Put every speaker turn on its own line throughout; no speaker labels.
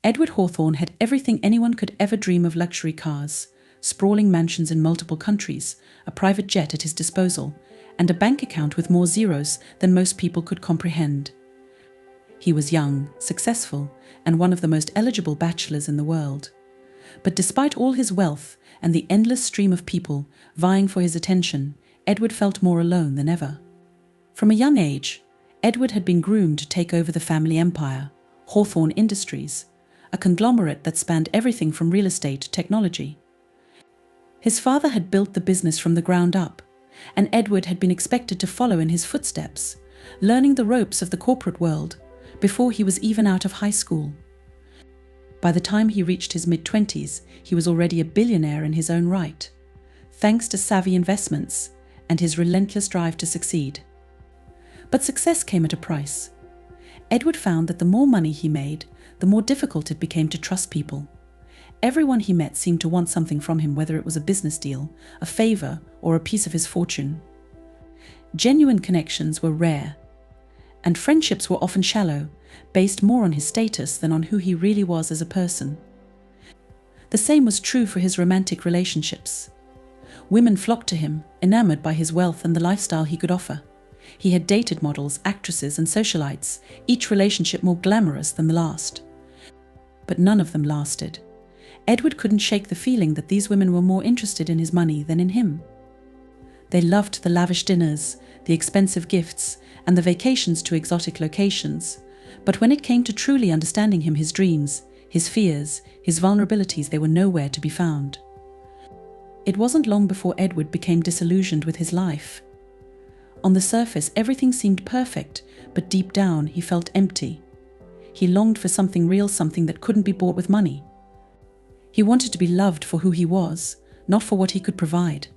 Edward Hawthorne had everything anyone could ever dream of: luxury cars, sprawling mansions in multiple countries, a private jet at his disposal, and a bank account with more zeros than most people could comprehend. He was young, successful, and one of the most eligible bachelors in the world. But despite all his wealth and the endless stream of people vying for his attention, Edward felt more alone than ever. From a young age, Edward had been groomed to take over the family empire, Hawthorne Industries, a conglomerate that spanned everything from real estate to technology. His father had built the business from the ground up, and Edward had been expected to follow in his footsteps, learning the ropes of the corporate world before he was even out of high school. By the time he reached his mid-20s, he was already a billionaire in his own right, thanks to savvy investments and his relentless drive to succeed. But success came at a price. Edward found that the more money he made, the more difficult it became to trust people. Everyone he met seemed to want something from him, whether it was a business deal, a favor, or a piece of his fortune. Genuine connections were rare, and friendships were often shallow, based more on his status than on who he really was as a person. The same was true for his romantic relationships. Women flocked to him, enamored by his wealth and the lifestyle he could offer. He had dated models, actresses, and socialites, each relationship more glamorous than the last. But none of them lasted. Edward couldn't shake the feeling that these women were more interested in his money than in him. They loved the lavish dinners, the expensive gifts, and the vacations to exotic locations. But when it came to truly understanding him, his dreams, his fears, his vulnerabilities, they were nowhere to be found. It wasn't long before Edward became disillusioned with his life. On the surface, everything seemed perfect, but deep down, he felt empty. He longed for something real, something that couldn't be bought with money. He wanted to be loved for who he was, not for what he could provide.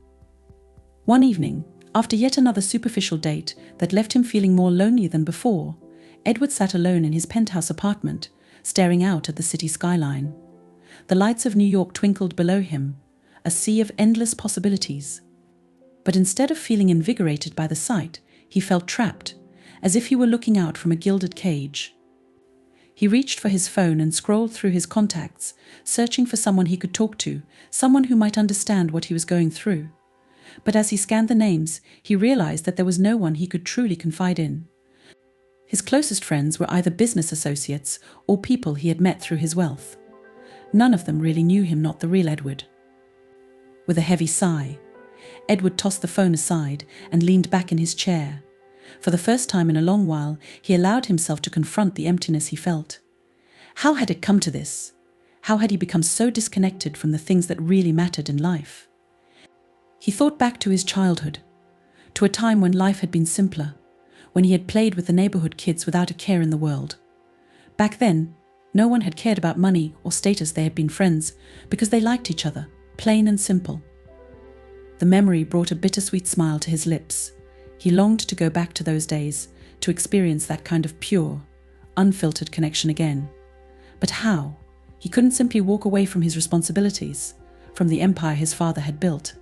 One evening, after yet another superficial date that left him feeling more lonely than before, Edward sat alone in his penthouse apartment, staring out at the city skyline. The lights of New York twinkled below him, a sea of endless possibilities. But instead of feeling invigorated by the sight, he felt trapped, as if he were looking out from a gilded cage. He reached for his phone and scrolled through his contacts, searching for someone he could talk to, someone who might understand what he was going through. But as he scanned the names, he realized that there was no one he could truly confide in. His closest friends were either business associates or people he had met through his wealth. None of them really knew him, not the real Edward. With a heavy sigh, Edward tossed the phone aside and leaned back in his chair. For the first time in a long while, he allowed himself to confront the emptiness he felt. How had it come to this? How had he become so disconnected from the things that really mattered in life? He thought back to his childhood, to a time when life had been simpler, when he had played with the neighborhood kids without a care in the world. Back then, no one had cared about money or status. They had been friends because they liked each other, plain and simple. The memory brought a bittersweet smile to his lips. He longed to go back to those days, to experience that kind of pure, unfiltered connection again. But how? He couldn't simply walk away from his responsibilities, from the empire his father had built.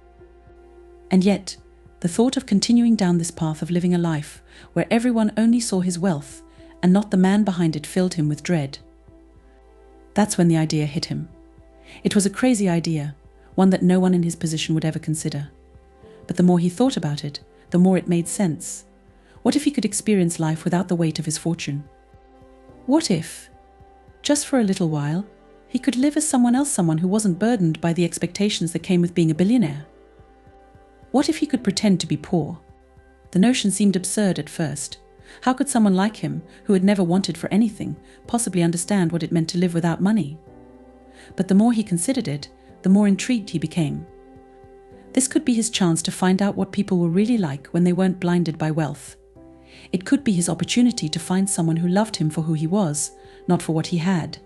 And yet, the thought of continuing down this path of living a life where everyone only saw his wealth and not the man behind it filled him with dread. That's when the idea hit him. It was a crazy idea, one that no one in his position would ever consider. But the more he thought about it, the more it made sense. What if he could experience life without the weight of his fortune? What if, just for a little while, he could live as someone else, someone who wasn't burdened by the expectations that came with being a billionaire? What if he could pretend to be poor? The notion seemed absurd at first. How could someone like him, who had never wanted for anything, possibly understand what it meant to live without money? But the more he considered it, the more intrigued he became. This could be his chance to find out what people were really like when they weren't blinded by wealth. It could be his opportunity to find someone who loved him for who he was, not for what he had.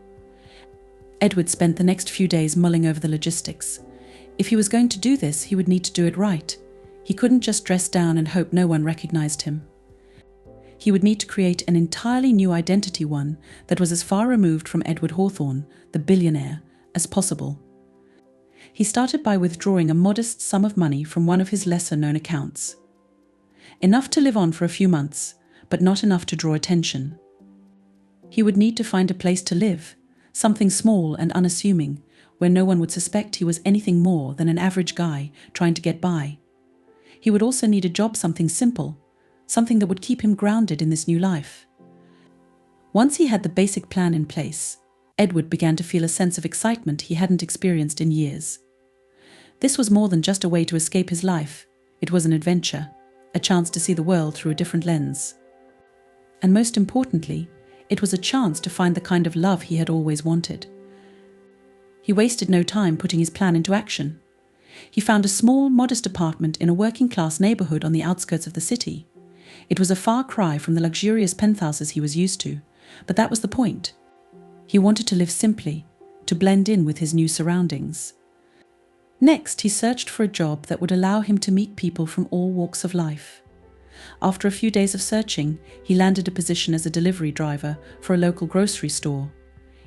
Edward spent the next few days mulling over the logistics. If he was going to do this, he would need to do it right. He couldn't just dress down and hope no one recognized him. He would need to create an entirely new identity, one that was as far removed from Edward Hawthorne, the billionaire, as possible. He started by withdrawing a modest sum of money from one of his lesser-known accounts. Enough to live on for a few months, but not enough to draw attention. He would need to find a place to live, something small and unassuming, where no one would suspect he was anything more than an average guy trying to get by. He would also need a job, something simple, something that would keep him grounded in this new life. Once he had the basic plan in place, Edward began to feel a sense of excitement he hadn't experienced in years. This was more than just a way to escape his life. It was an adventure, a chance to see the world through a different lens. And most importantly, it was a chance to find the kind of love he had always wanted. He wasted no time putting his plan into action. He found a small, modest apartment in a working-class neighborhood on the outskirts of the city. It was a far cry from the luxurious penthouses he was used to, but that was the point. He wanted to live simply, to blend in with his new surroundings. Next, he searched for a job that would allow him to meet people from all walks of life. After a few days of searching, he landed a position as a delivery driver for a local grocery store.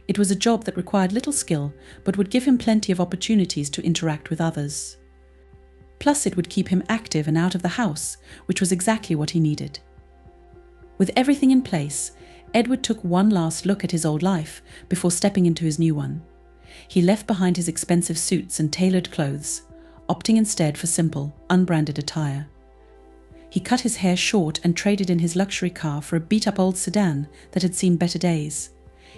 It was a job that required little skill, but would give him plenty of opportunities to interact with others. Plus, it would keep him active and out of the house, which was exactly what he needed. With everything in place, Edward took one last look at his old life before stepping into his new one. He left behind his expensive suits and tailored clothes, opting instead for simple, unbranded attire. He cut his hair short and traded in his luxury car for a beat-up old sedan that had seen better days.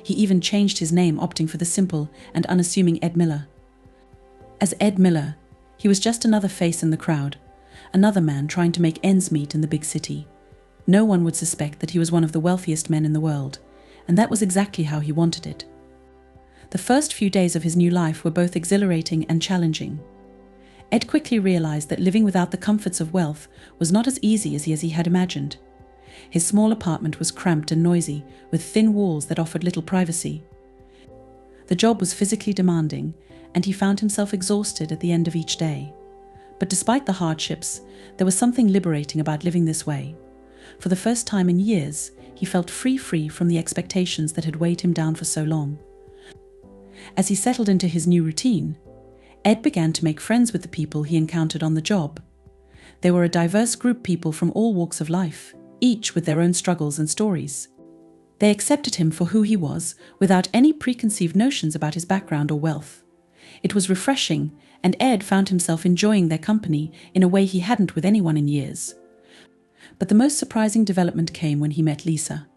He even changed his name, opting for the simple and unassuming Ed Miller. As Ed Miller, he was just another face in the crowd, another man trying to make ends meet in the big city. No one would suspect that he was one of the wealthiest men in the world, and that was exactly how he wanted it. The first few days of his new life were both exhilarating and challenging. Ed quickly realized that living without the comforts of wealth was not as easy as he had imagined. His small apartment was cramped and noisy, with thin walls that offered little privacy. The job was physically demanding, and he found himself exhausted at the end of each day. But despite the hardships, there was something liberating about living this way. For the first time in years, he felt free from the expectations that had weighed him down for so long. As he settled into his new routine, Ed began to make friends with the people he encountered on the job. They were a diverse group, people from all walks of life, each with their own struggles and stories. They accepted him for who he was, without any preconceived notions about his background or wealth. It was refreshing, and Ed found himself enjoying their company in a way he hadn't with anyone in years. But the most surprising development came when he met Lisa.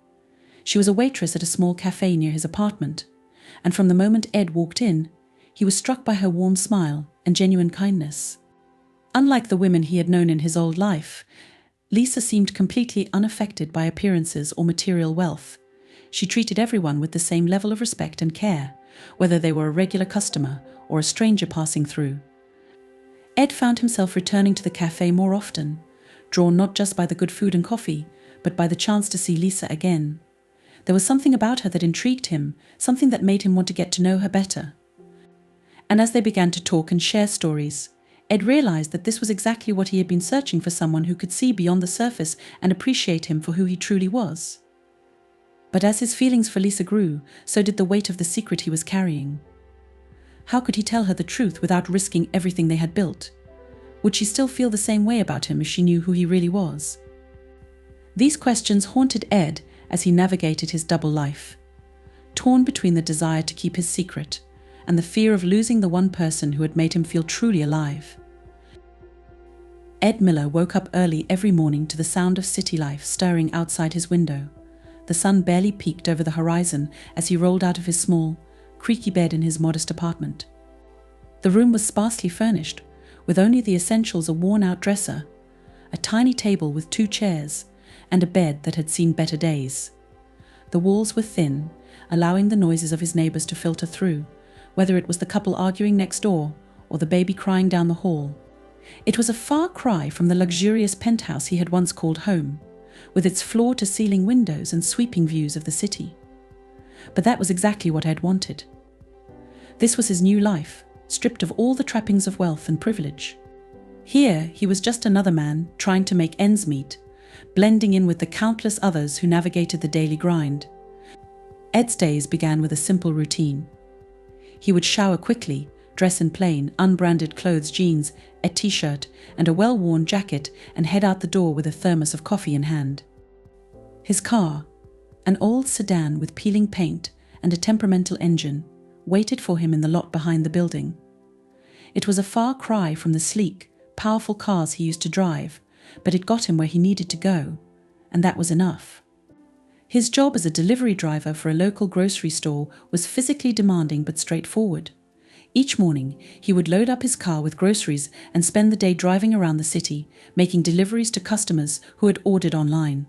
She was a waitress at a small cafe near his apartment, and from the moment Ed walked in, he was struck by her warm smile and genuine kindness. Unlike the women he had known in his old life, Lisa seemed completely unaffected by appearances or material wealth. She treated everyone with the same level of respect and care, whether they were a regular customer or a stranger passing through. Ed found himself returning to the cafe more often, drawn not just by the good food and coffee, but by the chance to see Lisa again. There was something about her that intrigued him, something that made him want to get to know her better. And as they began to talk and share stories, Ed realized that this was exactly what he had been searching for, someone who could see beyond the surface and appreciate him for who he truly was. But as his feelings for Lisa grew, so did the weight of the secret he was carrying. How could he tell her the truth without risking everything they had built? Would she still feel the same way about him if she knew who he really was? These questions haunted Ed as he navigated his double life, torn between the desire to keep his secret and the fear of losing the one person who had made him feel truly alive. Ed Miller woke up early every morning to the sound of city life stirring outside his window. The sun barely peeked over the horizon as he rolled out of his small, creaky bed in his modest apartment. The room was sparsely furnished, with only the essentials: a worn-out dresser, a tiny table with 2 chairs, and a bed that had seen better days. The walls were thin, allowing the noises of his neighbors to filter through, whether it was the couple arguing next door or the baby crying down the hall. It was a far cry from the luxurious penthouse he had once called home, with its floor-to-ceiling windows and sweeping views of the city. But that was exactly what Ed wanted. This was his new life, stripped of all the trappings of wealth and privilege. Here, he was just another man trying to make ends meet, blending in with the countless others who navigated the daily grind. Ed's days began with a simple routine. He would shower quickly, dress in plain, unbranded clothes, jeans, a t-shirt, and a well-worn jacket, and head out the door with a thermos of coffee in hand. His car, an old sedan with peeling paint and a temperamental engine waited for him in the lot behind the building. It was a far cry from the sleek, powerful cars he used to drive, but it got him where he needed to go, and that was enough. His job as a delivery driver for a local grocery store was physically demanding but straightforward. Each morning, he would load up his car with groceries and spend the day driving around the city, making deliveries to customers who had ordered online.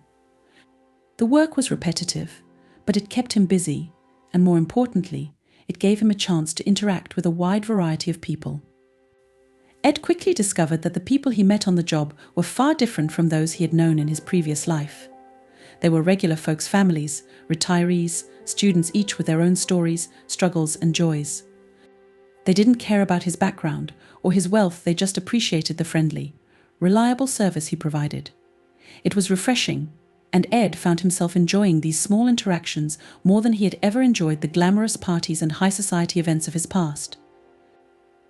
The work was repetitive, but it kept him busy, and more importantly, it gave him a chance to interact with a wide variety of people. Ed quickly discovered that the people he met on the job were far different from those he had known in his previous life. They were regular folks' families, retirees, students, each with their own stories, struggles, and joys. They didn't care about his background or his wealth, they just appreciated the friendly, reliable service he provided. It was refreshing, and Ed found himself enjoying these small interactions more than he had ever enjoyed the glamorous parties and high society events of his past.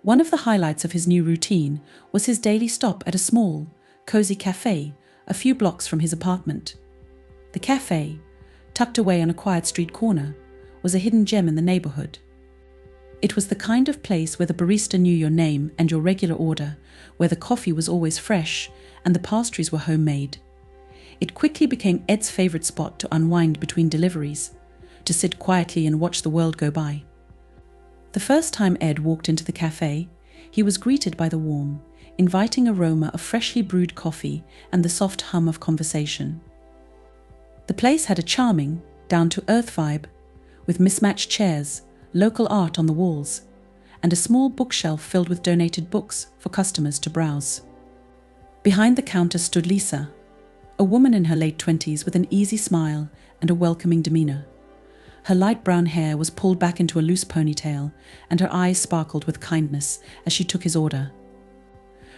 One of the highlights of his new routine was his daily stop at a small, cozy cafe a few blocks from his apartment. The cafe, tucked away on a quiet street corner, was a hidden gem in the neighborhood. It was the kind of place where the barista knew your name and your regular order, where the coffee was always fresh and the pastries were homemade. It quickly became Ed's favorite spot to unwind between deliveries, to sit quietly and watch the world go by. The first time Ed walked into the cafe, he was greeted by the warm, inviting aroma of freshly brewed coffee and the soft hum of conversation. The place had a charming, down-to-earth vibe, with mismatched chairs, local art on the walls, and a small bookshelf filled with donated books for customers to browse. Behind the counter stood Lisa, a woman in her late 20s with an easy smile and a welcoming demeanor. Her light brown hair was pulled back into a loose ponytail, and her eyes sparkled with kindness as she took his order.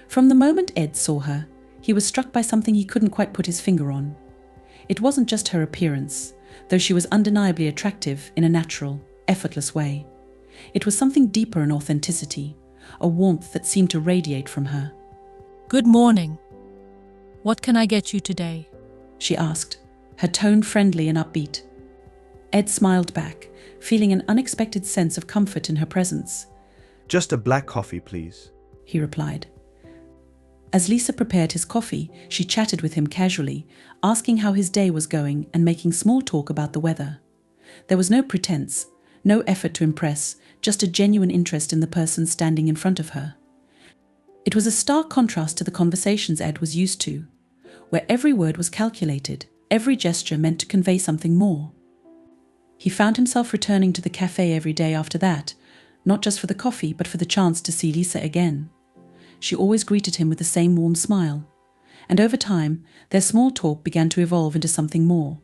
From the moment Ed saw her, he was struck by something he couldn't quite put his finger on. It wasn't just her appearance, though she was undeniably attractive in a natural, effortless way. It was something deeper in authenticity, a warmth that seemed to radiate from her.
"Good morning. What can I get you today?"
she asked, her tone friendly and upbeat. Ed smiled back, feeling an unexpected sense of comfort in her presence.
"Just a black coffee, please,"
he replied. As Lisa prepared his coffee, she chatted with him casually, asking how his day was going and making small talk about the weather. There was no pretense, no effort to impress, just a genuine interest in the person standing in front of her. It was a stark contrast to the conversations Ed was used to, where every word was calculated, every gesture meant to convey something more. He found himself returning to the cafe every day after that, not just for the coffee, but for the chance to see Lisa again. She always greeted him with the same warm smile, and over time, their small talk began to evolve into something more.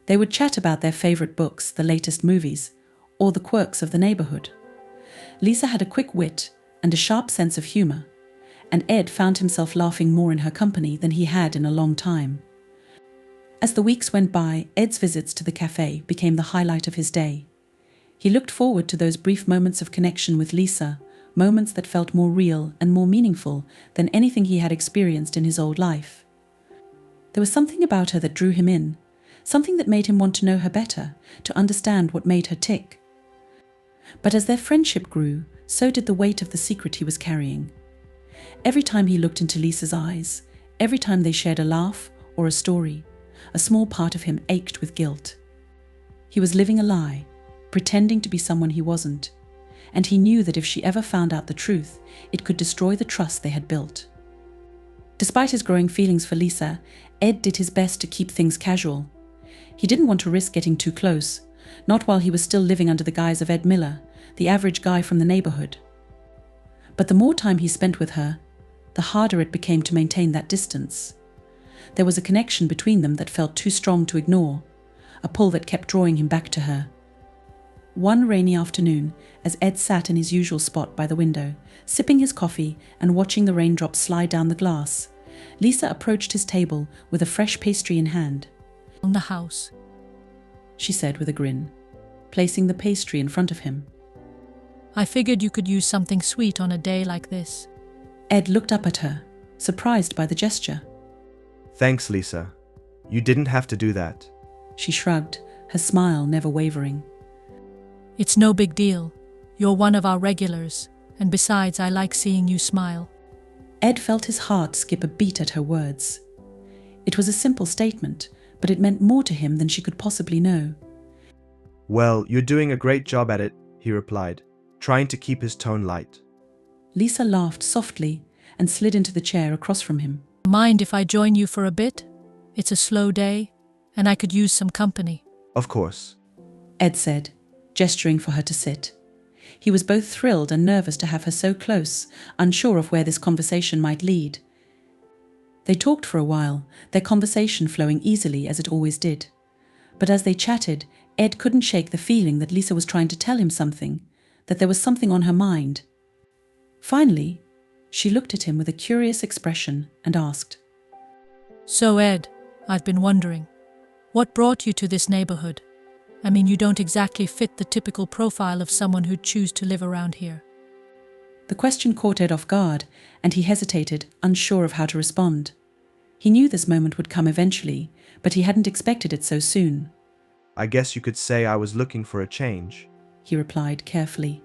They would chat about their favorite books, the latest movies, or the quirks of the neighborhood. Lisa had a quick wit and a sharp sense of humor, and Ed found himself laughing more in her company than he had in a long time. As the weeks went by, Ed's visits to the cafe became the highlight of his day. He looked forward to those brief moments of connection with Lisa, moments that felt more real and more meaningful than anything he had experienced in his old life. There was something about her that drew him in, something that made him want to know her better, to understand what made her tick. But as their friendship grew, so did the weight of the secret he was carrying. Every time he looked into Lisa's eyes, every time they shared a laugh or a story, a small part of him ached with guilt. He was living a lie, pretending to be someone he wasn't, and he knew that if she ever found out the truth, it could destroy the trust they had built. Despite his growing feelings for Lisa, Ed did his best to keep things casual. He didn't want to risk getting too close, not while he was still living under the guise of Ed Miller, the average guy from the neighborhood. But the more time he spent with her, the harder it became to maintain that distance. There was a connection between them that felt too strong to ignore, a pull that kept drawing him back to her. One rainy afternoon, as Ed sat in his usual spot by the window, sipping his coffee and watching the raindrops slide down the glass, Lisa approached his table with a fresh pastry in hand.
"On the house,"
she said with a grin, placing the pastry in front of him.
"I figured you could use something sweet on a day like this."
Ed looked up at her, surprised by the gesture.
"Thanks, Lisa. You didn't have to do that."
She shrugged, her smile never wavering.
It's no big deal. You're one of our regulars, and besides, I like seeing you smile.
Ed felt his heart skip a beat at her words. It was a simple statement, but it meant more to him than she could possibly know.
Well, you're doing a great job at it, he replied, trying to keep his tone light.
Lisa laughed softly and slid into the chair across from him.
Mind if I join you for a bit? It's a slow day, and I could use some company.
Of course.
Ed said, gesturing for her to sit. He was both thrilled and nervous to have her so close, unsure of where this conversation might lead. They talked for a while, their conversation flowing easily as it always did. But as they chatted, Ed couldn't shake the feeling that Lisa was trying to tell him something, that there was something on her mind. Finally, she looked at him with a curious expression and asked,
So Ed, I've been wondering, what brought you to this neighborhood? I mean, you don't exactly fit the typical profile of someone who'd choose to live around here.
The question caught Ed off guard, and he hesitated, unsure of how to respond. He knew this moment would come eventually, but he hadn't expected it so soon.
I guess you could say I was looking for a change,
He replied carefully.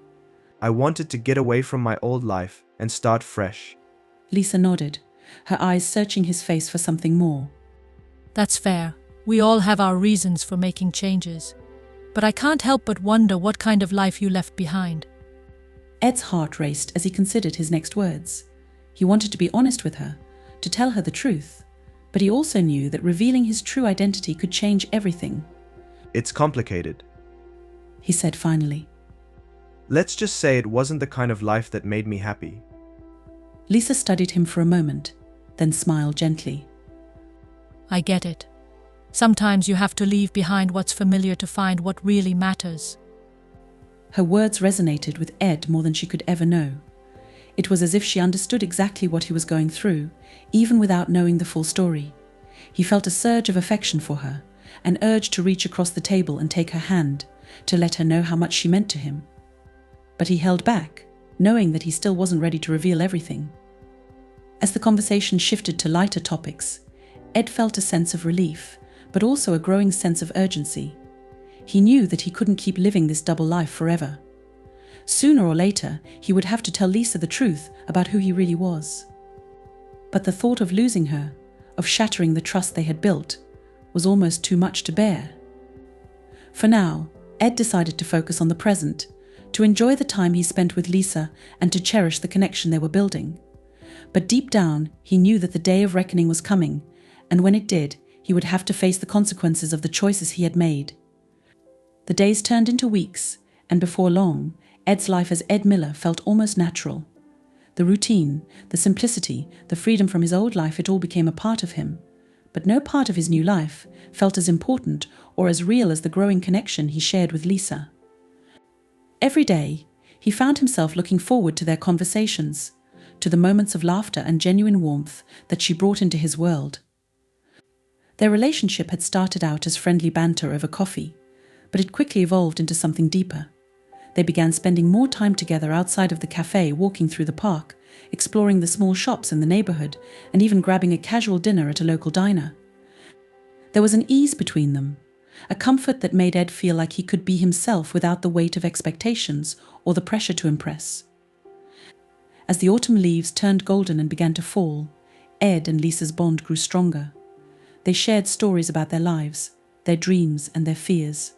I wanted to get away from my old life and start fresh.
Lisa nodded, her eyes searching his face for something more.
That's fair. We all have our reasons for making changes. But I can't help but wonder what kind of life you left behind.
Ed's heart raced as he considered his next words. He wanted to be honest with her, to tell her the truth, but he also knew that revealing his true identity could change everything.
It's complicated.
He said finally.
Let's just say it wasn't the kind of life that made me happy.
Lisa studied him for a moment, then smiled gently.
I get it. Sometimes you have to leave behind what's familiar to find what really matters.
Her words resonated with Ed more than she could ever know. It was as if she understood exactly what he was going through, even without knowing the full story. He felt a surge of affection for her, an urge to reach across the table and take her hand, to let her know how much she meant to him. But he held back, knowing that he still wasn't ready to reveal everything. As the conversation shifted to lighter topics, Ed felt a sense of relief, but also a growing sense of urgency. He knew that he couldn't keep living this double life forever. Sooner or later, he would have to tell Lisa the truth about who he really was. But the thought of losing her, of shattering the trust they had built, was almost too much to bear. For now, Ed decided to focus on the present, to enjoy the time he spent with Lisa and to cherish the connection they were building. But deep down, he knew that the day of reckoning was coming, and when it did, he would have to face the consequences of the choices he had made. The days turned into weeks, and before long, Ed's life as Ed Miller felt almost natural. The routine, the simplicity, the freedom from his old life, it all became a part of him. But no part of his new life felt as important or as real as the growing connection he shared with Lisa. Every day, he found himself looking forward to their conversations, to the moments of laughter and genuine warmth that she brought into his world. Their relationship had started out as friendly banter over coffee, but it quickly evolved into something deeper. They began spending more time together outside of the cafe, walking through the park, exploring the small shops in the neighborhood, and even grabbing a casual dinner at a local diner. There was an ease between them, a comfort that made Ed feel like he could be himself without the weight of expectations or the pressure to impress. As the autumn leaves turned golden and began to fall, Ed and Lisa's bond grew stronger. They shared stories about their lives, their dreams and their fears.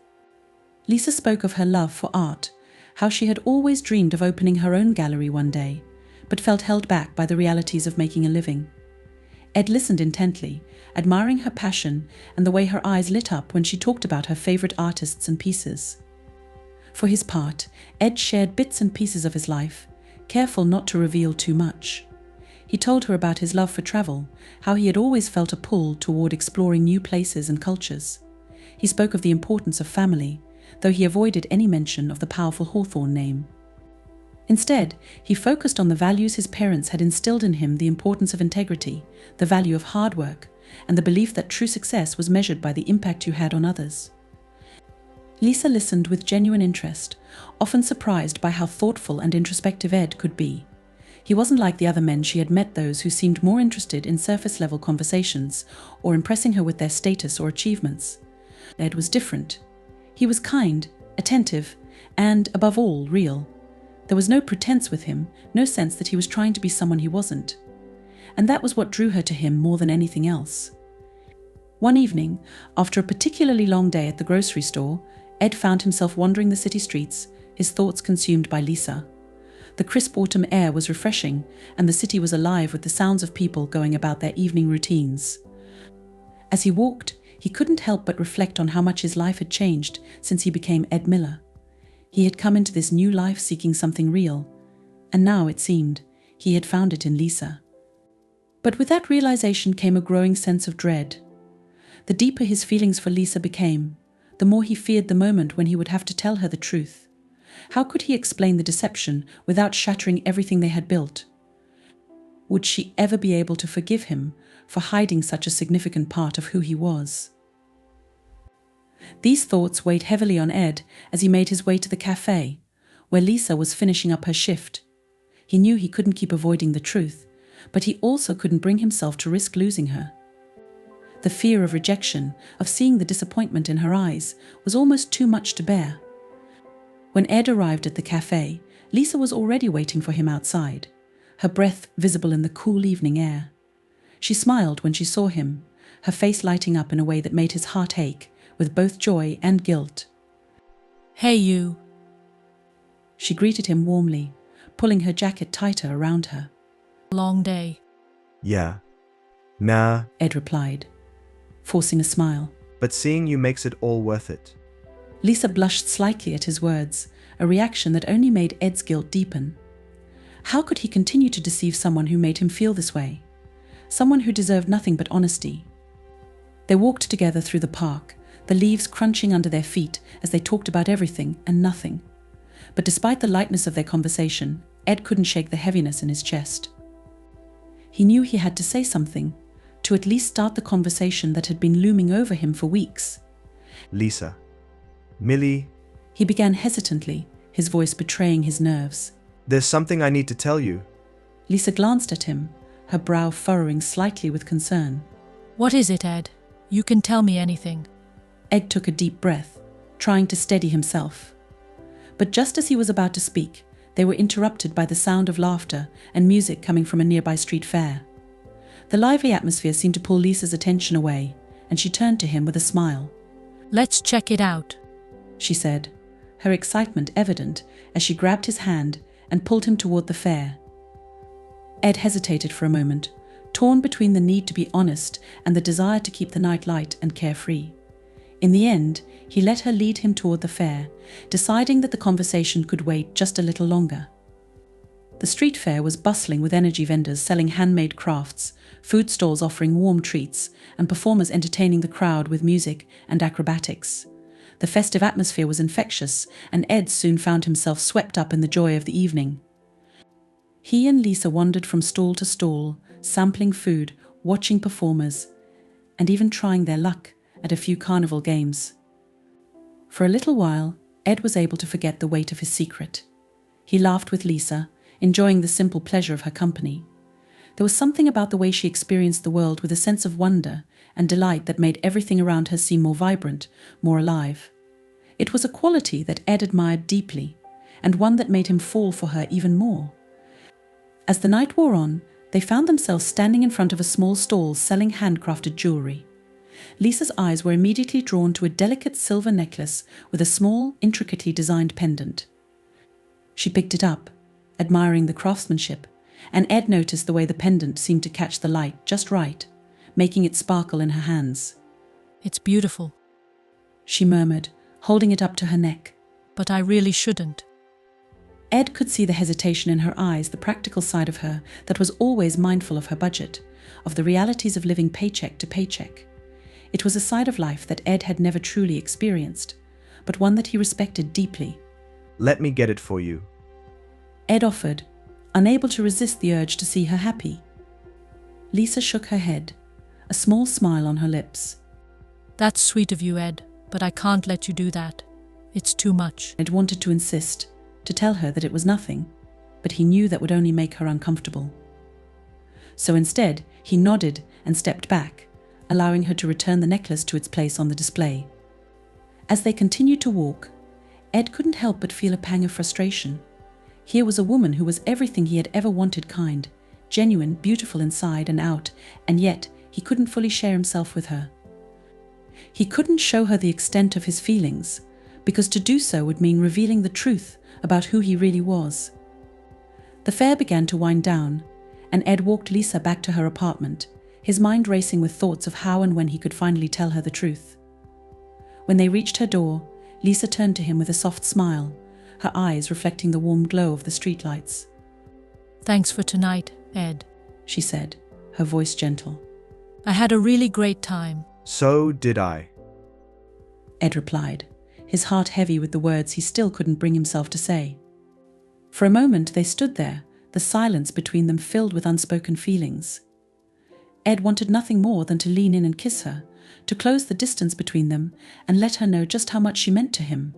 Lisa spoke of her love for art, how she had always dreamed of opening her own gallery one day, but felt held back by the realities of making a living. Ed listened intently, admiring her passion and the way her eyes lit up when she talked about her favorite artists and pieces. For his part, Ed shared bits and pieces of his life, careful not to reveal too much. He told her about his love for travel, how he had always felt a pull toward exploring new places and cultures. He spoke of the importance of family, though he avoided any mention of the powerful Hawthorne name. Instead, he focused on the values his parents had instilled in him, the importance of integrity, the value of hard work, and the belief that true success was measured by the impact you had on others. Lisa listened with genuine interest, often surprised by how thoughtful and introspective Ed could be. He wasn't like the other men she had met, those who seemed more interested in surface-level conversations or impressing her with their status or achievements. Ed was different. He was kind, attentive, And, above all, real. There was no pretense with him, no sense that he was trying to be someone he wasn't. And that was what drew her to him more than anything else. One evening, after a particularly long day at the grocery store, Ed found himself wandering the city streets, his thoughts consumed by Lisa. The crisp autumn air was refreshing, and the city was alive with the sounds of people going about their evening routines. As he walked, he couldn't help but reflect on how much his life had changed since he became Ed Miller. He had come into this new life seeking something real, and now, it seemed, he had found it in Lisa. But with that realization came a growing sense of dread. The deeper his feelings for Lisa became, the more he feared the moment when he would have to tell her the truth. How could he explain the deception without shattering everything they had built? Would she ever be able to forgive him for hiding such a significant part of who he was? These thoughts weighed heavily on Ed as he made his way to the cafe, where Lisa was finishing up her shift. He knew he couldn't keep avoiding the truth, but he also couldn't bring himself to risk losing her. The fear of rejection, of seeing the disappointment in her eyes, was almost too much to bear. When Ed arrived at the cafe, Lisa was already waiting for him outside, her breath visible in the cool evening air. She smiled when she saw him, her face lighting up in a way that made his heart ache, with both joy and guilt.
Hey, you.
She greeted him warmly, pulling her jacket tighter around her.
Long day.
Yeah. Nah,
Ed replied, forcing a smile.
but seeing you makes it all worth it.
Lisa blushed slightly at his words, a reaction that only made Ed's guilt deepen. How could he continue to deceive someone who made him feel this way? Someone who deserved nothing but honesty. They walked together through the park, the leaves crunching under their feet as they talked about everything and nothing. But despite the lightness of their conversation, Ed couldn't shake the heaviness in his chest. He knew he had to say something, to at least start the conversation that had been looming over him for weeks.
Lisa. Millie,
He began hesitantly, his voice betraying his nerves.
there's something I need to tell you.
Lisa glanced at him, her brow furrowing slightly with concern.
What is it, Ed? You can tell me anything.
Ed took a deep breath, trying to steady himself. But just as he was about to speak, they were interrupted by the sound of laughter and music coming from a nearby street fair. The lively atmosphere seemed to pull Lisa's attention away, and she turned to him with a smile.
Let's check it out.
She said, her excitement evident as she grabbed his hand and pulled him toward the fair. Ed hesitated for a moment, torn between the need to be honest and the desire to keep the night light and carefree. In the end, he let her lead him toward the fair, deciding that the conversation could wait just a little longer. The street fair was bustling with energy vendors selling handmade crafts, food stalls offering warm treats, and performers entertaining the crowd with music and acrobatics. The festive atmosphere was infectious, and Ed soon found himself swept up in the joy of the evening. He and Lisa wandered from stall to stall, sampling food, watching performers, and even trying their luck at a few carnival games. For a little while, Ed was able to forget the weight of his secret. He laughed with Lisa, enjoying the simple pleasure of her company. There was something about the way she experienced the world with a sense of wonder and delight that made everything around her seem more vibrant, more alive. It was a quality that Ed admired deeply, and one that made him fall for her even more. As the night wore on, they found themselves standing in front of a small stall selling handcrafted jewelry. Lisa's eyes were immediately drawn to a delicate silver necklace with a small, intricately designed pendant. She picked it up, admiring the craftsmanship, and Ed noticed the way the pendant seemed to catch the light just right, making it sparkle in her hands.
It's beautiful,
She murmured, holding it up to her neck.
but I really shouldn't.
Ed could see the hesitation in her eyes, the practical side of her that was always mindful of her budget, of the realities of living paycheck to paycheck. It was a side of life that Ed had never truly experienced, but one that he respected deeply.
Let me get it for you.
Ed offered, unable to resist the urge to see her happy. Lisa shook her head, a small smile on her lips.
That's sweet of you, Ed, but I can't let you do that. It's too much.
Ed wanted to insist, to tell her that it was nothing, but he knew that would only make her uncomfortable. So instead, he nodded and stepped back, allowing her to return the necklace to its place on the display. As they continued to walk, Ed couldn't help but feel a pang of frustration. Here was a woman who was everything he had ever wanted: kind, genuine, beautiful inside and out, and yet he couldn't fully share himself with her. He couldn't show her the extent of his feelings, because to do so would mean revealing the truth about who he really was. The fair began to wind down, and Ed walked Lisa back to her apartment, his mind racing with thoughts of how and when he could finally tell her the truth. When they reached her door, Lisa turned to him with a soft smile, her eyes reflecting the warm glow of the streetlights.
"Thanks for tonight, Ed,"
she said, her voice gentle.
"I had a really great time."
So did I.
Ed replied, his heart heavy with the words he still couldn't bring himself to say. For a moment they stood there, the silence between them filled with unspoken feelings. Ed wanted nothing more than to lean in and kiss her, to close the distance between them and let her know just how much she meant to him.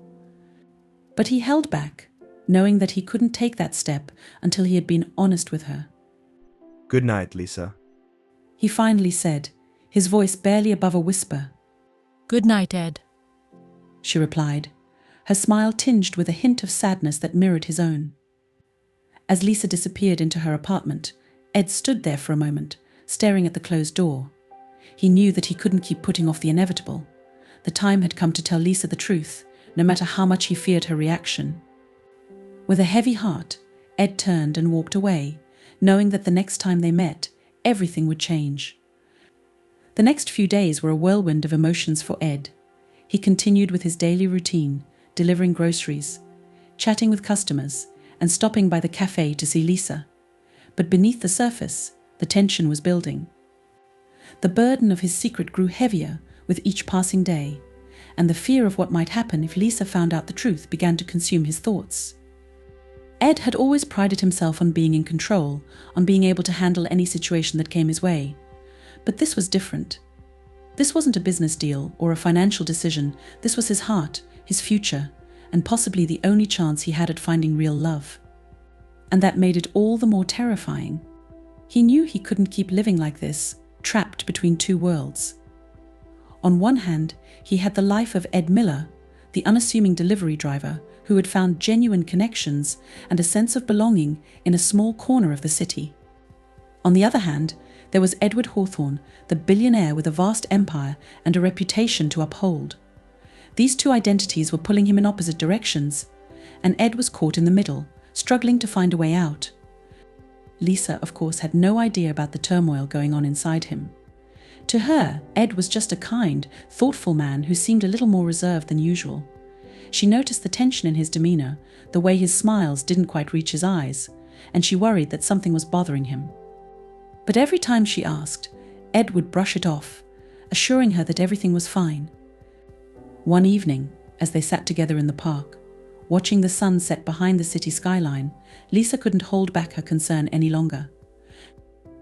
But he held back, knowing that he couldn't take that step until he had been honest with her.
Good night, Lisa.
He finally said, his voice barely above a whisper.
"Good night, Ed,"
she replied, her smile tinged with a hint of sadness that mirrored his own. As Lisa disappeared into her apartment, Ed stood there for a moment, staring at the closed door. He knew that he couldn't keep putting off the inevitable. The time had come to tell Lisa the truth, no matter how much he feared her reaction. With a heavy heart, Ed turned and walked away, knowing that the next time they met, everything would change. The next few days were a whirlwind of emotions for Ed. He continued with his daily routine, delivering groceries, chatting with customers, and stopping by the cafe to see Lisa. But beneath the surface, the tension was building. The burden of his secret grew heavier with each passing day, and the fear of what might happen if Lisa found out the truth began to consume his thoughts. Ed had always prided himself on being in control, on being able to handle any situation that came his way. But this was different. This wasn't a business deal or a financial decision. This was his heart, his future, and possibly the only chance he had at finding real love. And that made it all the more terrifying. He knew he couldn't keep living like this, trapped between two worlds. On one hand, he had the life of Ed Miller, the unassuming delivery driver who had found genuine connections and a sense of belonging in a small corner of the city. On the other hand, there was Edward Hawthorne, the billionaire with a vast empire and a reputation to uphold. These two identities were pulling him in opposite directions, and Ed was caught in the middle, struggling to find a way out. Lisa, of course, had no idea about the turmoil going on inside him. To her, Ed was just a kind, thoughtful man who seemed a little more reserved than usual. She noticed the tension in his demeanor, the way his smiles didn't quite reach his eyes, and she worried that something was bothering him. But every time she asked, Ed would brush it off, assuring her that everything was fine. One evening, as they sat together in the park, watching the sun set behind the city skyline, Lisa couldn't hold back her concern any longer.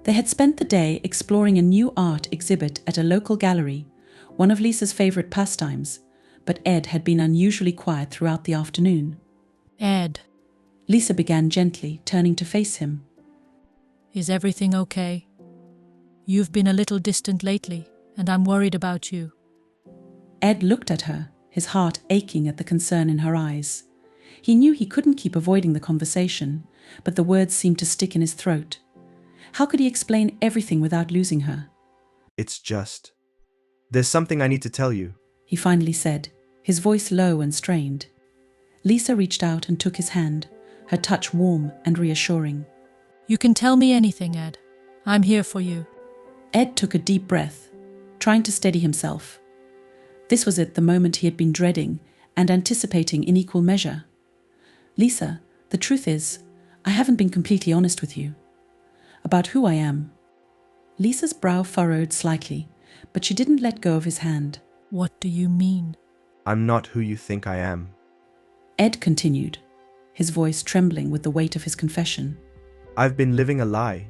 They had spent the day exploring a new art exhibit at a local gallery, one of Lisa's favorite pastimes, but Ed had been unusually quiet throughout the afternoon.
"Ed,"
Lisa began gently, turning to face him.
"is everything okay? You've been a little distant lately, and I'm worried about you."
Ed looked at her, his heart aching at the concern in her eyes. He knew he couldn't keep avoiding the conversation, but the words seemed to stick in his throat. How could he explain everything without losing her?
It's just... There's something I need to tell you.
He finally said, his voice low and strained. Lisa reached out and took his hand, her touch warm and reassuring.
"You can tell me anything, Ed. I'm here for you."
Ed took a deep breath, trying to steady himself. This was it, the moment he had been dreading and anticipating in equal measure. "Lisa, the truth is, I haven't been completely honest with you. About who I am." Lisa's brow furrowed slightly, but she didn't let go of his hand.
"What do you mean?"
I'm not who you think I am.
Ed continued, his voice trembling with the weight of his confession.
I've been living a lie,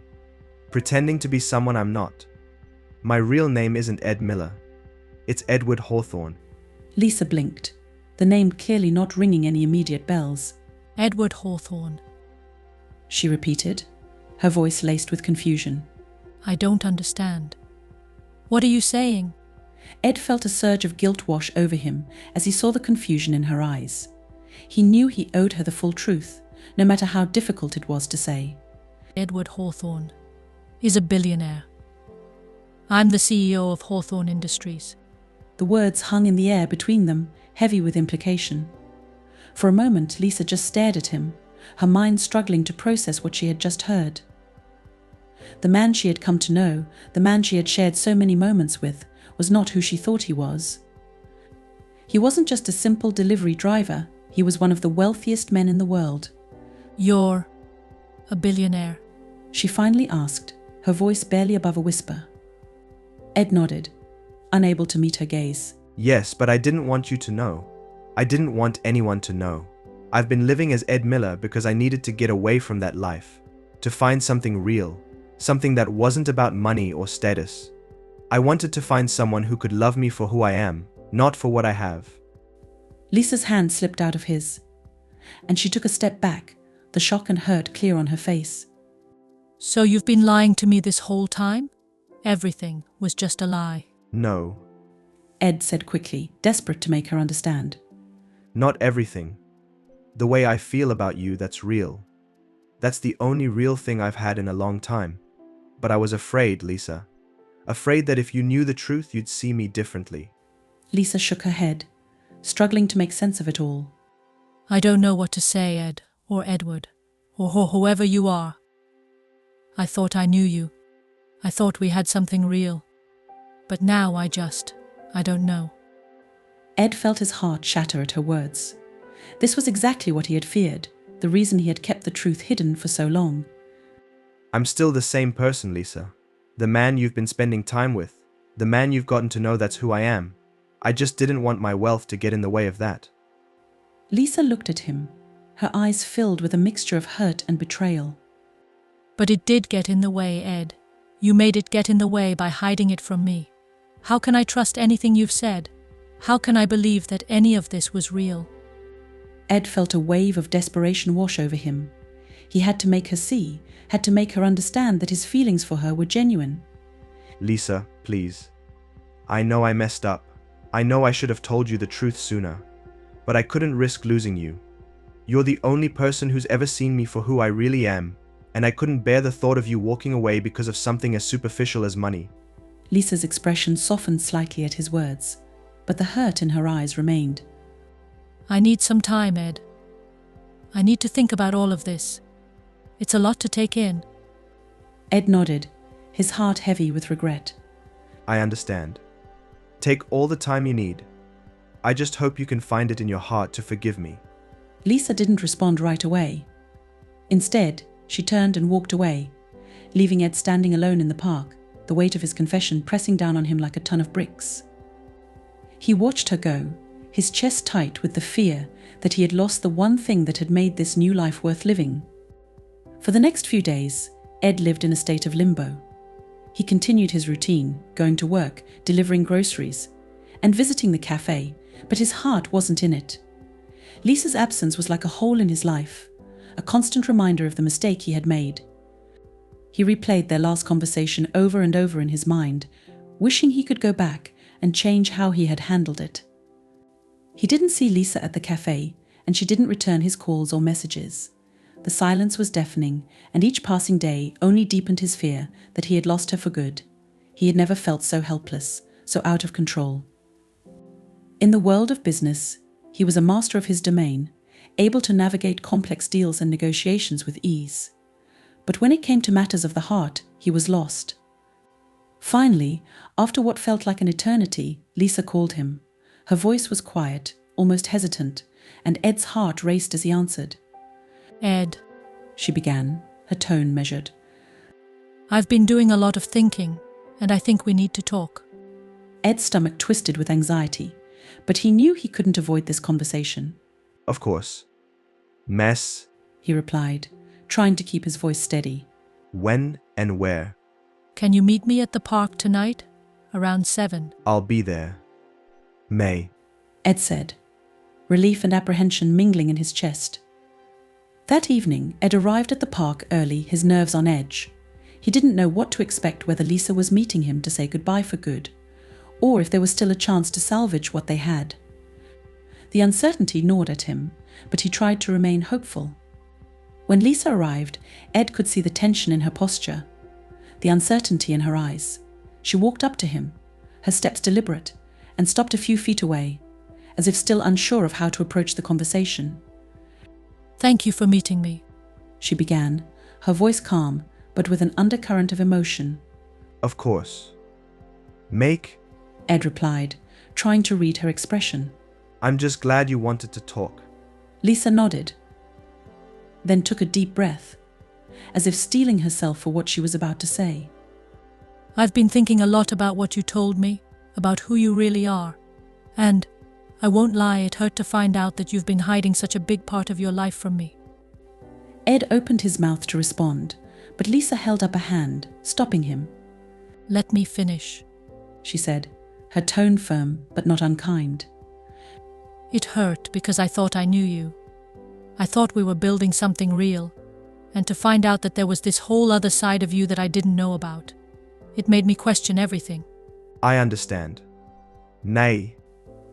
pretending to be someone I'm not. My real name isn't Ed Miller. It's Edward Hawthorne.
Lisa blinked, the name clearly not ringing any immediate bells.
"Edward Hawthorne."
She repeated, her voice laced with confusion.
"I don't understand. What are you saying?"
Ed felt a surge of guilt wash over him as he saw the confusion in her eyes. He knew he owed her the full truth, no matter how difficult it was to say.
Edward Hawthorne is a billionaire. I'm the CEO of Hawthorne Industries.
The words hung in the air between them, heavy with implication. For a moment, Lisa just stared at him, her mind struggling to process what she had just heard. The man she had come to know, the man she had shared so many moments with, was not who she thought he was. He wasn't just a simple delivery driver, he was one of the wealthiest men in the world.
You're a billionaire?
She finally asked, her voice barely above a whisper. Ed nodded, unable to meet her gaze.
Yes, but I didn't want you to know. I didn't want anyone to know. I've been living as Ed Miller because I needed to get away from that life, to find something real, something that wasn't about money or status. I wanted to find someone who could love me for who I am, not for what I have.
Lisa's hand slipped out of his, and she took a step back, the shock and hurt clear on her face.
So you've been lying to me this whole time? Everything was just a lie.
No.
Ed said quickly, desperate to make her understand.
Not everything. The way I feel about you, that's real. That's the only real thing I've had in a long time. But I was afraid, Lisa. Afraid that if you knew the truth, you'd see me differently.
Lisa shook her head, struggling to make sense of it all.
I don't know what to say, Ed, or Edward, or whoever you are. I thought I knew you. I thought we had something real. But now I don't know.
Ed felt his heart shatter at her words. This was exactly what he had feared, the reason he had kept the truth hidden for so long.
I'm still the same person, Lisa. The man you've been spending time with. The man you've gotten to know, that's who I am. I just didn't want my wealth to get in the way of that.
Lisa looked at him, her eyes filled with a mixture of hurt and betrayal.
But it did get in the way, Ed. You made it get in the way by hiding it from me. How can I trust anything you've said? How can I believe that any of this was real?
Ed felt a wave of desperation wash over him. He had to make her see, had to make her understand that his feelings for her were genuine.
Lisa, please. I know I messed up. I know I should have told you the truth sooner. But I couldn't risk losing you. You're the only person who's ever seen me for who I really am, and I couldn't bear the thought of you walking away because of something as superficial as money.
Lisa's expression softened slightly at his words, but the hurt in her eyes remained.
I need some time, Ed. I need to think about all of this. It's a lot to take in.
Ed nodded, his heart heavy with regret.
I understand. Take all the time you need. I just hope you can find it in your heart to forgive me.
Lisa didn't respond right away. Instead, she turned and walked away, leaving Ed standing alone in the park, the weight of his confession pressing down on him like a ton of bricks. He watched her go, his chest tight with the fear that he had lost the one thing that had made this new life worth living. For the next few days, Ed lived in a state of limbo. He continued his routine, going to work, delivering groceries, and visiting the cafe, but his heart wasn't in it. Lisa's absence was like a hole in his life, a constant reminder of the mistake he had made. He replayed their last conversation over and over in his mind, wishing he could go back and change how he had handled it. He didn't see Lisa at the cafe, and she didn't return his calls or messages. The silence was deafening, and each passing day only deepened his fear that he had lost her for good. He had never felt so helpless, so out of control. In the world of business, he was a master of his domain, able to navigate complex deals and negotiations with ease. But when it came to matters of the heart, he was lost. Finally, after what felt like an eternity, Lisa called him. Her voice was quiet, almost hesitant, and Ed's heart raced as he answered.
Ed,
she began, her tone measured.
I've been doing a lot of thinking, and I think we need to talk.
Ed's stomach twisted with anxiety, but he knew he couldn't avoid this conversation.
Of course. Mess.
He replied, trying to keep his voice steady.
When and where?
Can you meet me at the park tonight? Around 7.
I'll be there. May.
Ed said, relief and apprehension mingling in his chest. That evening, Ed arrived at the park early, his nerves on edge. He didn't know what to expect, whether Lisa was meeting him to say goodbye for good, or if there was still a chance to salvage what they had. The uncertainty gnawed at him, but he tried to remain hopeful. When Lisa arrived, Ed could see the tension in her posture, the uncertainty in her eyes. She walked up to him, her steps deliberate, and stopped a few feet away, as if still unsure of how to approach the conversation.
"Thank you for meeting me,"
she began, her voice calm, but with an undercurrent of emotion.
Of course. Make?
Ed replied, trying to read her expression.
I'm just glad you wanted to talk.
Lisa nodded, then took a deep breath, as if steeling herself for what she was about to say.
"I've been thinking a lot about what you told me, about who you really are. And, I won't lie, it hurt to find out that you've been hiding such a big part of your life from me."
Ed opened his mouth to respond, but Lisa held up a hand, stopping him.
"Let me finish,"
she said, her tone firm but not unkind.
"It hurt because I thought I knew you. I thought we were building something real, and to find out that there was this whole other side of you that I didn't know about. It made me question everything."
I understand. Nay.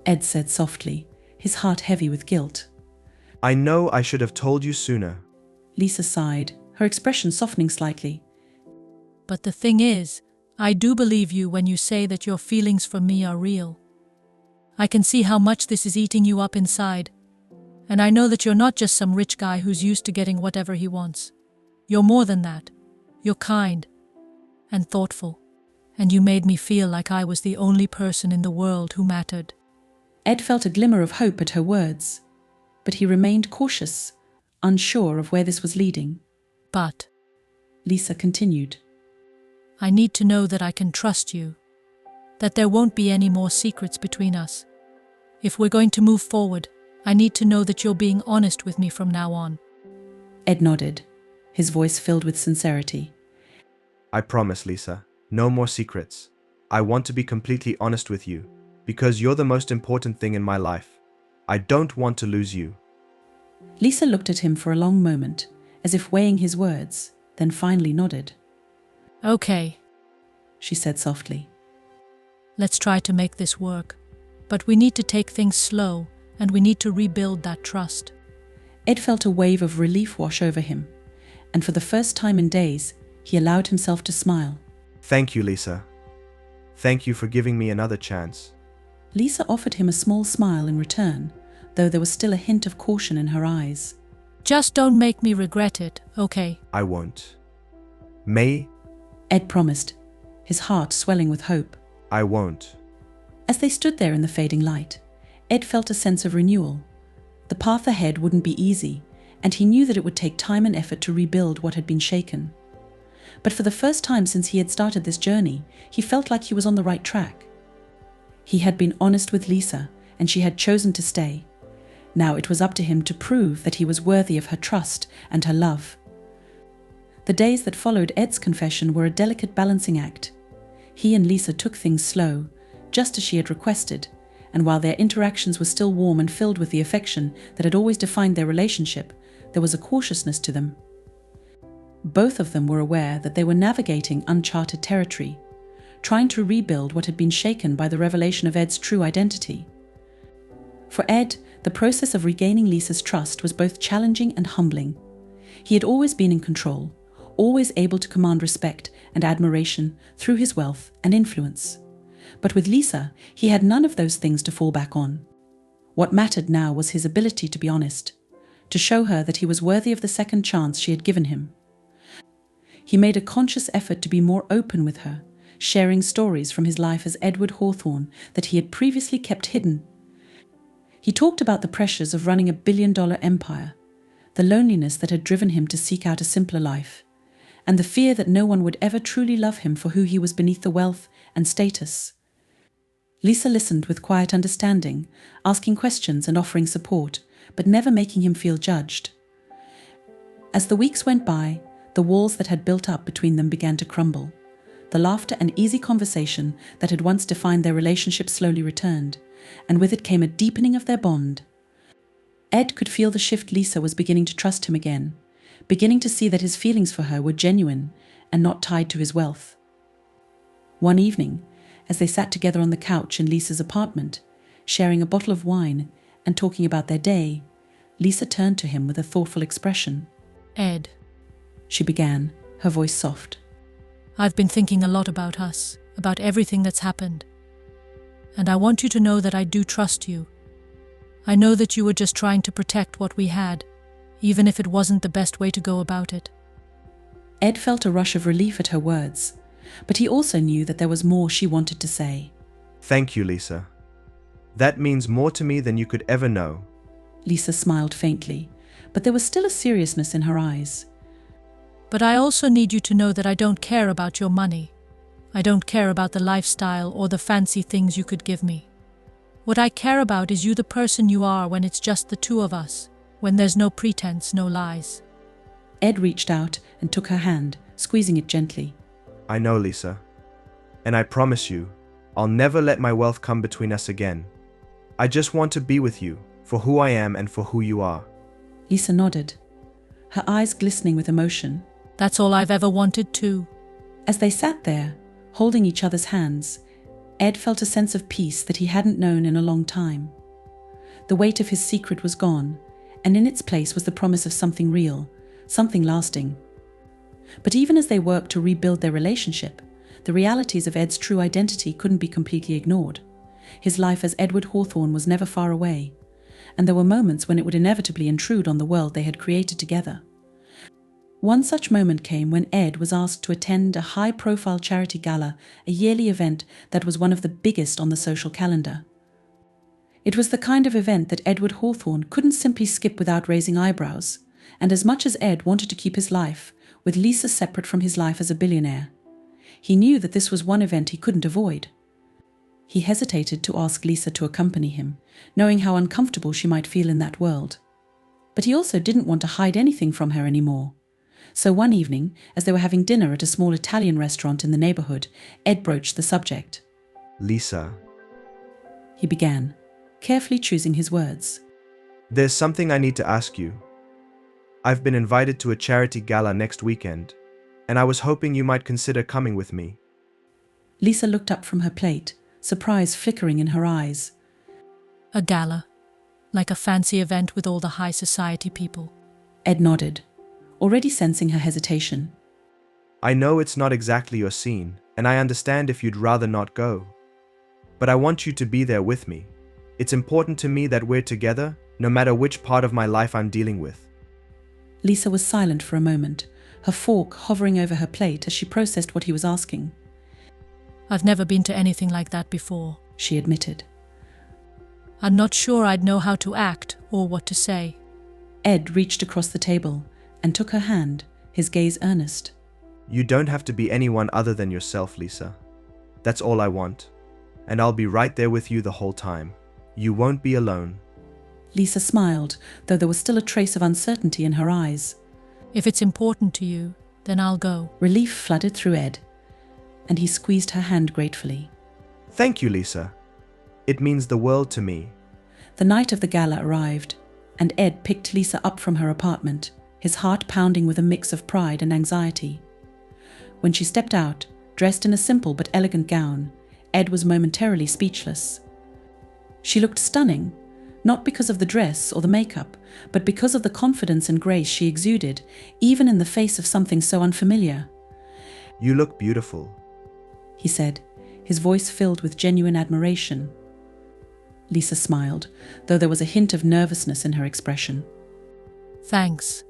Ed said softly, his heart heavy with guilt.
I know I should have told you sooner.
Lisa sighed, her expression softening slightly.
"But the thing is, I do believe you when you say that your feelings for me are real. I can see how much this is eating you up inside. And I know that you're not just some rich guy who's used to getting whatever he wants. You're more than that. You're kind and thoughtful. And you made me feel like I was the only person in the world who mattered."
Ed felt a glimmer of hope at her words, but he remained cautious, unsure of where this was leading.
"But,"
Lisa continued,
"I need to know that I can trust you, that there won't be any more secrets between us. If we're going to move forward, I need to know that you're being honest with me from now on."
Ed nodded, his voice filled with sincerity.
I promise, Lisa. No more secrets. I want to be completely honest with you, because you're the most important thing in my life. I don't want to lose you.
Lisa looked at him for a long moment, as if weighing his words, then finally nodded.
"Okay,"
she said softly.
"Let's try to make this work. But we need to take things slow, and we need to rebuild that trust."
Ed felt a wave of relief wash over him, and for the first time in days, he allowed himself to smile.
Thank you, Lisa. Thank you for giving me another chance.
Lisa offered him a small smile in return, though there was still a hint of caution in her eyes.
"Just don't make me regret it, okay?"
I won't. May?
Ed promised, his heart swelling with hope.
I won't.
As they stood there in the fading light, Ed felt a sense of renewal. The path ahead wouldn't be easy, and he knew that it would take time and effort to rebuild what had been shaken. But for the first time since he had started this journey, he felt like he was on the right track. He had been honest with Lisa, and she had chosen to stay. Now it was up to him to prove that he was worthy of her trust and her love. The days that followed Ed's confession were a delicate balancing act. He and Lisa took things slow, just as she had requested, and while their interactions were still warm and filled with the affection that had always defined their relationship, there was a cautiousness to them. Both of them were aware that they were navigating uncharted territory, trying to rebuild what had been shaken by the revelation of Ed's true identity. For Ed, the process of regaining Lisa's trust was both challenging and humbling. He had always been in control, always able to command respect and admiration through his wealth and influence. But with Lisa, he had none of those things to fall back on. What mattered now was his ability to be honest, to show her that he was worthy of the second chance she had given him. He made a conscious effort to be more open with her, sharing stories from his life as Edward Hawthorne that he had previously kept hidden. He talked about the pressures of running a billion-dollar empire, the loneliness that had driven him to seek out a simpler life, and the fear that no one would ever truly love him for who he was beneath the wealth and status. Lisa listened with quiet understanding, asking questions and offering support, but never making him feel judged. As the weeks went by, the walls that had built up between them began to crumble. The laughter and easy conversation that had once defined their relationship slowly returned, and with it came a deepening of their bond. Ed could feel the shift. Lisa was beginning to trust him again, beginning to see that his feelings for her were genuine and not tied to his wealth. One evening, as they sat together on the couch in Lisa's apartment, sharing a bottle of wine and talking about their day, Lisa turned to him with a thoughtful expression.
Ed,
She began, her voice soft.
I've been thinking a lot about us, about everything that's happened. And I want you to know that I do trust you. I know that you were just trying to protect what we had, even if it wasn't the best way to go about it.
Ed felt a rush of relief at her words, but he also knew that there was more she wanted to say.
Thank you, Lisa. That means more to me than you could ever know.
Lisa smiled faintly, but there was still a seriousness in her eyes.
But I also need you to know that I don't care about your money. I don't care about the lifestyle or the fancy things you could give me. What I care about is you, the person you are, when it's just the two of us, when there's no pretense, no lies.
Ed reached out and took her hand, squeezing it gently.
I know, Lisa. And I promise you, I'll never let my wealth come between us again. I just want to be with you, for who I am and for who you are.
Lisa nodded, her eyes glistening with emotion.
That's all I've ever wanted too.
As they sat there, holding each other's hands, Ed felt a sense of peace that he hadn't known in a long time. The weight of his secret was gone, and in its place was the promise of something real, something lasting. But even as they worked to rebuild their relationship, the realities of Ed's true identity couldn't be completely ignored. His life as Edward Hawthorne was never far away, and there were moments when it would inevitably intrude on the world they had created together. One such moment came when Ed was asked to attend a high-profile charity gala, a yearly event that was one of the biggest on the social calendar. It was the kind of event that Edward Hawthorne couldn't simply skip without raising eyebrows, and as much as Ed wanted to keep his life, with Lisa separate from his life as a billionaire, he knew that this was one event he couldn't avoid. He hesitated to ask Lisa to accompany him, knowing how uncomfortable she might feel in that world. But he also didn't want to hide anything from her anymore. So one evening, as they were having dinner at a small Italian restaurant in the neighborhood, Ed broached the subject.
Lisa,
He began, carefully choosing his words.
there's something I need to ask you. I've been invited to a charity gala next weekend, and I was hoping you might consider coming with me.
Lisa looked up from her plate, surprise flickering in her eyes.
A gala, like a fancy event with all the high society people.
Ed nodded, already sensing her hesitation.
I know it's not exactly your scene, and I understand if you'd rather not go. But I want you to be there with me. It's important to me that we're together, no matter which part of my life I'm dealing with.
Lisa was silent for a moment, her fork hovering over her plate as she processed what he was asking.
I've never been to anything like that before,
She admitted.
I'm not sure I'd know how to act or what to say.
Ed reached across the table and took her hand, his gaze earnest.
You don't have to be anyone other than yourself, Lisa. That's all I want. And I'll be right there with you the whole time. You won't be alone.
Lisa smiled, though there was still a trace of uncertainty in her eyes.
If it's important to you, then I'll go.
Relief flooded through Ed, and he squeezed her hand gratefully.
Thank you, Lisa. It means the world to me.
The night of the gala arrived, and Ed picked Lisa up from her apartment, his heart pounding with a mix of pride and anxiety. When she stepped out, dressed in a simple but elegant gown, Ed was momentarily speechless. She looked stunning, not because of the dress or the makeup, but because of the confidence and grace she exuded, even in the face of something so unfamiliar.
You look beautiful.
He said, his voice filled with genuine admiration. Lisa smiled, though there was a hint of nervousness in her expression.
Thanks.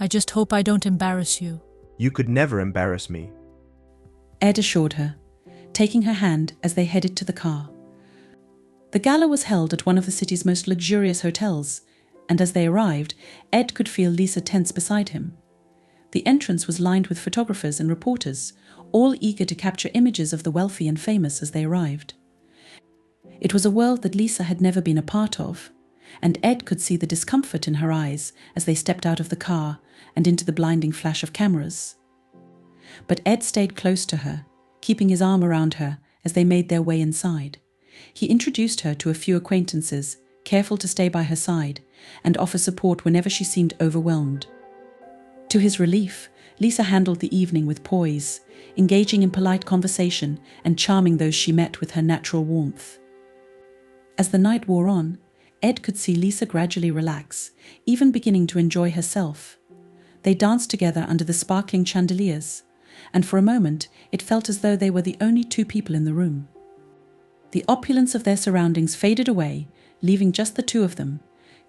I just hope I don't embarrass you.
You could never embarrass me.
Ed assured her, taking her hand as they headed to the car. The gala was held at one of the city's most luxurious hotels, and as they arrived, Ed could feel Lisa tense beside him. The entrance was lined with photographers and reporters, all eager to capture images of the wealthy and famous as they arrived. It was a world that Lisa had never been a part of, and Ed could see the discomfort in her eyes as they stepped out of the car and into the blinding flash of cameras. But Ed stayed close to her, keeping his arm around her as they made their way inside. He introduced her to a few acquaintances, careful to stay by her side and offer support whenever she seemed overwhelmed. To his relief, Lisa handled the evening with poise, engaging in polite conversation and charming those she met with her natural warmth. As the night wore on, Ed could see Lisa gradually relax, even beginning to enjoy herself. They danced together under the sparkling chandeliers, and for a moment it felt as though they were the only two people in the room. The opulence of their surroundings faded away, leaving just the two of them,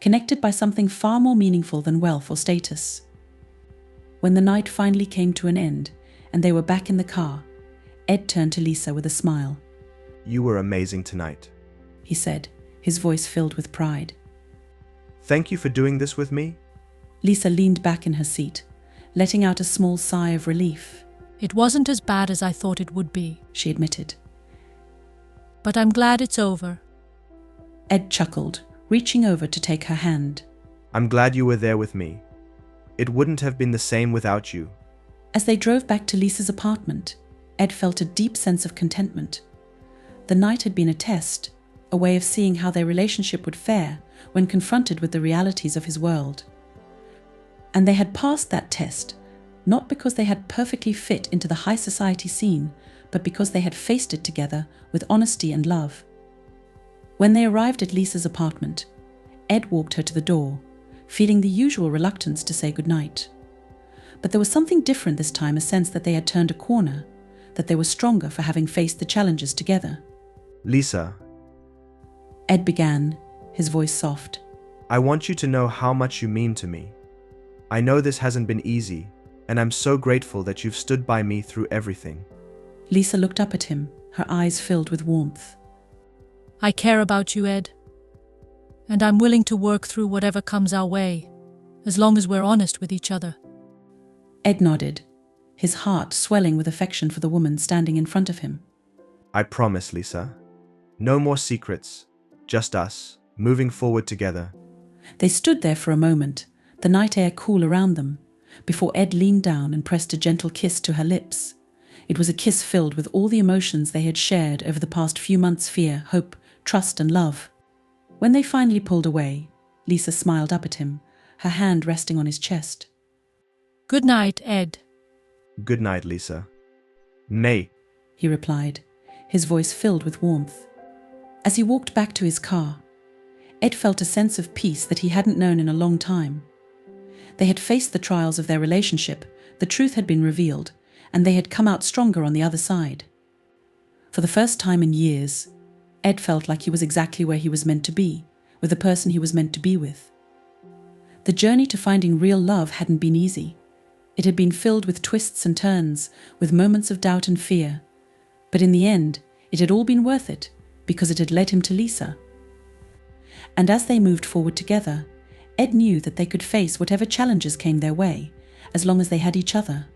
connected by something far more meaningful than wealth or status. When the night finally came to an end, and they were back in the car, Ed turned to Lisa with a smile.
You were amazing tonight,
he said, his voice filled with pride.
Thank you for doing this with me.
Lisa leaned back in her seat, letting out a small sigh of relief.
It wasn't as bad as I thought it would be,
she admitted.
But I'm glad it's over.
Ed chuckled, reaching over to take her hand.
I'm glad you were there with me. It wouldn't have been the same without you.
As they drove back to Lisa's apartment, Ed felt a deep sense of contentment. The night had been a test, a way of seeing how their relationship would fare when confronted with the realities of his world. And they had passed that test, not because they had perfectly fit into the high society scene, but because they had faced it together with honesty and love. When they arrived at Lisa's apartment, Ed walked her to the door, feeling the usual reluctance to say goodnight. But there was something different this time, a sense that they had turned a corner, that they were stronger for having faced the challenges together.
Lisa,
Ed began, his voice soft.
I want you to know how much you mean to me. I know this hasn't been easy, and I'm so grateful that you've stood by me through everything.
Lisa looked up at him, her eyes filled with warmth.
I care about you, Ed. And I'm willing to work through whatever comes our way, as long as we're honest with each other.
Ed nodded, his heart swelling with affection for the woman standing in front of him.
I promise, Lisa. No more secrets, just us, moving forward together.
They stood there for a moment, the night air cool around them, before Ed leaned down and pressed a gentle kiss to her lips. It was a kiss filled with all the emotions they had shared over the past few months: fear, hope, trust, and love. When they finally pulled away, Lisa smiled up at him, her hand resting on his chest.
Good night, Ed.
Good night, Lisa. May,
he replied, his voice filled with warmth. As he walked back to his car, Ed felt a sense of peace that he hadn't known in a long time. They had faced the trials of their relationship, the truth had been revealed, and they had come out stronger on the other side. For the first time in years, Ed felt like he was exactly where he was meant to be, with the person he was meant to be with. The journey to finding real love hadn't been easy. It had been filled with twists and turns, with moments of doubt and fear. But in the end, it had all been worth it, because it had led him to Lisa. And as they moved forward together, Ed knew that they could face whatever challenges came their way, as long as they had each other.